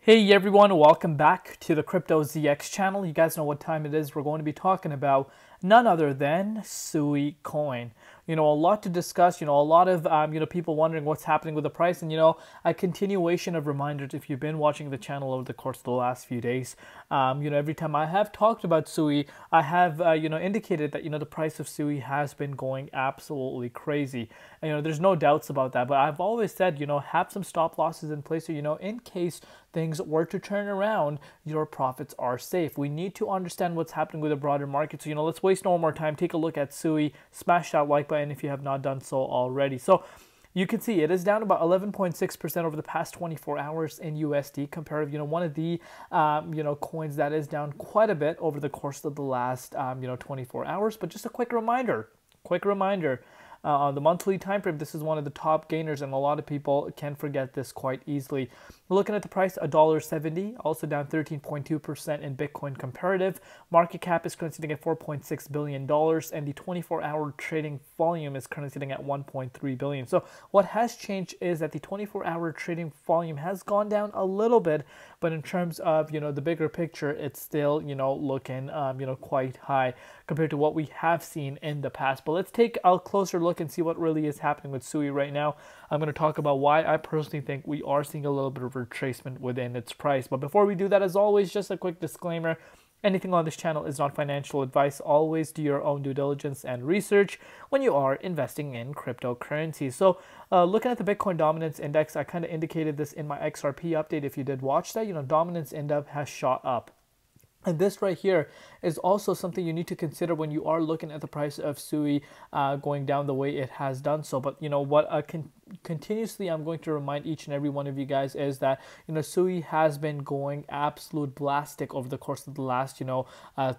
Hey everyone, welcome back to the Crypto ZX channel. You guys know what time it is. We're going to be talking about none other than Sui coin. A lot to discuss, a lot of, people wondering what's happening with the price. And, a continuation of reminders if you've been watching the channel over the course of the last few days. Every time I have talked about Sui, I have, indicated that, the price of Sui has been going absolutely crazy. And, there's no doubts about that. But I've always said, have some stop losses in place so, in case things were to turn around, your profits are safe. We need to understand what's happening with the broader market. So, let's waste no more time. Take a look at Sui. Smash that like button if you have not done so already. So you can see it is down about 11.6% over the past 24 hours in USD compared, one of the, coins that is down quite a bit over the course of the last, 24 hours. But just a quick reminder, on the monthly time frame, this is one of the top gainers, and a lot of people can forget this quite easily. We're looking at the price, $1.70, also down 13.2% in Bitcoin comparative. Market cap is currently sitting at $4.6 billion, and the 24-hour trading volume is currently sitting at $1.3 billion. So what has changed is that the 24-hour trading volume has gone down a little bit, but in terms of, the bigger picture, it's still, looking, quite high compared to what we have seen in the past. But let's take a closer look and see what really is happening with Sui right now. I'm going to talk about why I personally think we are seeing a little bit of retracement within its price. But before we do that, as always, just a quick disclaimer. Anything on this channel is not financial advice. Always do your own due diligence and research when you are investing in cryptocurrencies. So looking at the Bitcoin Dominance Index, I kind of indicated this in my XRP update. If you did watch that, Dominance Index has shot up. And this right here is also something you need to consider when you are looking at the price of Sui going down the way it has done so. But what continuously I'm going to remind each and every one of you guys is that Sui has been going absolute blastic over the course of the last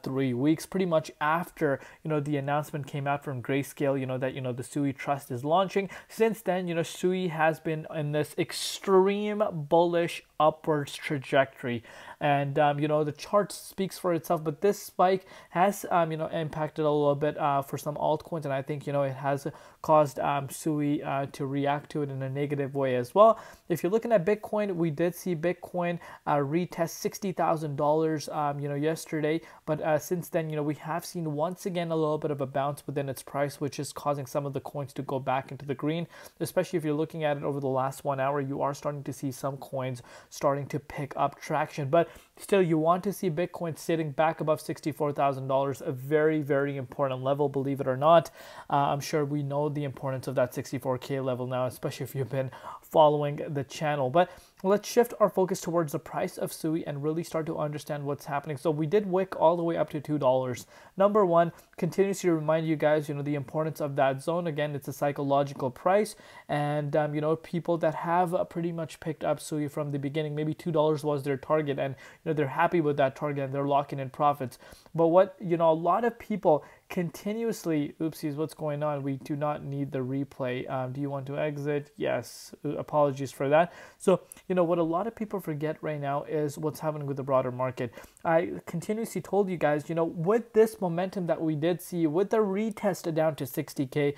3 weeks, pretty much after the announcement came out from Grayscale that the Sui Trust is launching. Since then Sui has been in this extreme bullish upwards trajectory, and the chart speaks for itself. But this spike has impacted a little bit for some altcoins, and I think it has caused Sui to react to it in a negative way as well. If you're looking at Bitcoin, we did see Bitcoin retest $60,000 yesterday, but since then we have seen once again a little bit of a bounce within its price, which is causing some of the coins to go back into the green. Especially if you're looking at it over the last 1 hour, you are starting to see some coins starting to pick up traction. But still, you want to see Bitcoin sitting back above $64,000, a very, very important level, believe it or not. I'm sure we know the importance of that 64K level now, especially if you've been following the channel. But let's shift our focus towards the price of Sui and really start to understand what's happening. So we did wick all the way up to $2. Number one, continues to remind you guys, the importance of that zone. Again, it's a psychological price, and people that have pretty much picked up Sui from the beginning, maybe $2 was their target, and they're happy with that target and they're locking in profits. But what a lot of people continuously, oopsies, what's going on? We do not need the replay. Do you want to exit? Yes, apologies for that. So what a lot of people forget right now is what's happening with the broader market. I continuously told you guys, with this momentum that we did see, with the retest down to 60K,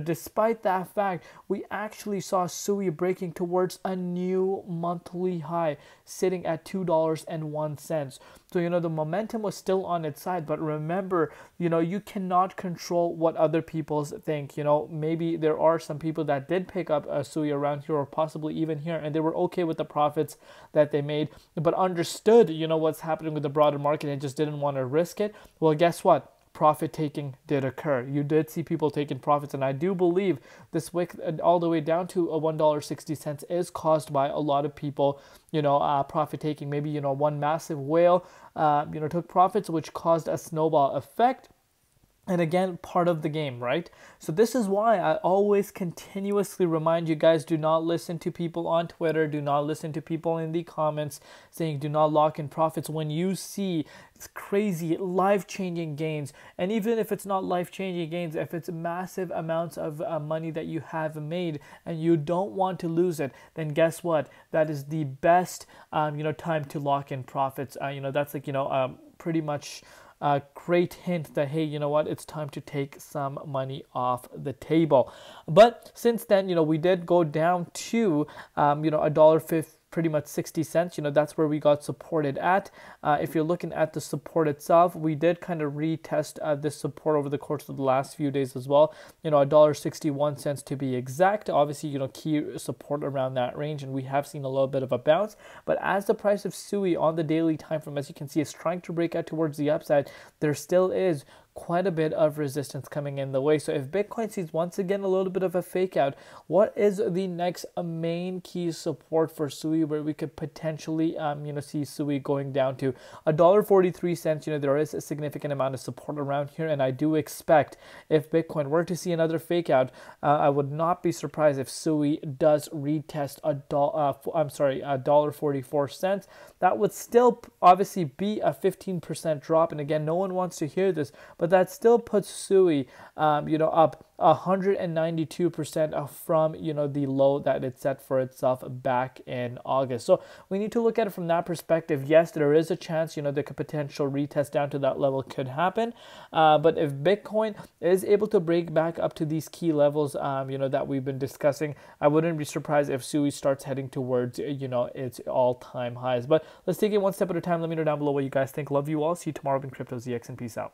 despite that fact, we actually saw Sui breaking towards a new monthly high, sitting at $2.01. So the momentum was still on its side, but remember, you cannot control what other people think. Maybe there are some people that did pick up a Sui around here, or possibly even here, and they were okay with the profits that they made, but understood what's happening with the broader market and just didn't want to risk it. Well, guess what? Profit taking did occur. You did see people taking profits, and I do believe this wick all the way down to a $1.60 is caused by a lot of people profit taking. Maybe one massive whale took profits, which caused a snowball effect. And again, part of the game, right? So this is why I always continuously remind you guys, do not listen to people on Twitter, do not listen to people in the comments saying do not lock in profits when you see crazy life-changing gains. And even if it's not life-changing gains, if it's massive amounts of money that you have made and you don't want to lose it, then guess what? That is the best time to lock in profits. That's like pretty much a great hint that, hey, it's time to take some money off the table. But since then, we did go down to, $1.50 pretty much 60 cents. That's where we got supported at. If you're looking at the support itself, we did kind of retest this support over the course of the last few days as well. $1.61 to be exact. Obviously, key support around that range, and we have seen a little bit of a bounce. But as the price of SUI on the daily time frame, as you can see, is trying to break out towards the upside, there still is quite a bit of resistance coming in the way. So if Bitcoin sees once again a little bit of a fake out, what is the next main key support for SUI where we could potentially see SUI going down to $1.43? There is a significant amount of support around here, and I do expect if Bitcoin were to see another fake out, I would not be surprised if SUI does retest $1.44. That would still obviously be a 15% drop, and again, no one wants to hear this, but that still puts SUI, up 192% from, the low that it set for itself back in August. So we need to look at it from that perspective. Yes, there is a chance, the potential retest down to that level could happen. But if Bitcoin is able to break back up to these key levels, that we've been discussing, I wouldn't be surprised if SUI starts heading towards, its all-time highs. But let's take it one step at a time. Let me know down below what you guys think. Love you all. See you tomorrow in Crypto ZX, and peace out.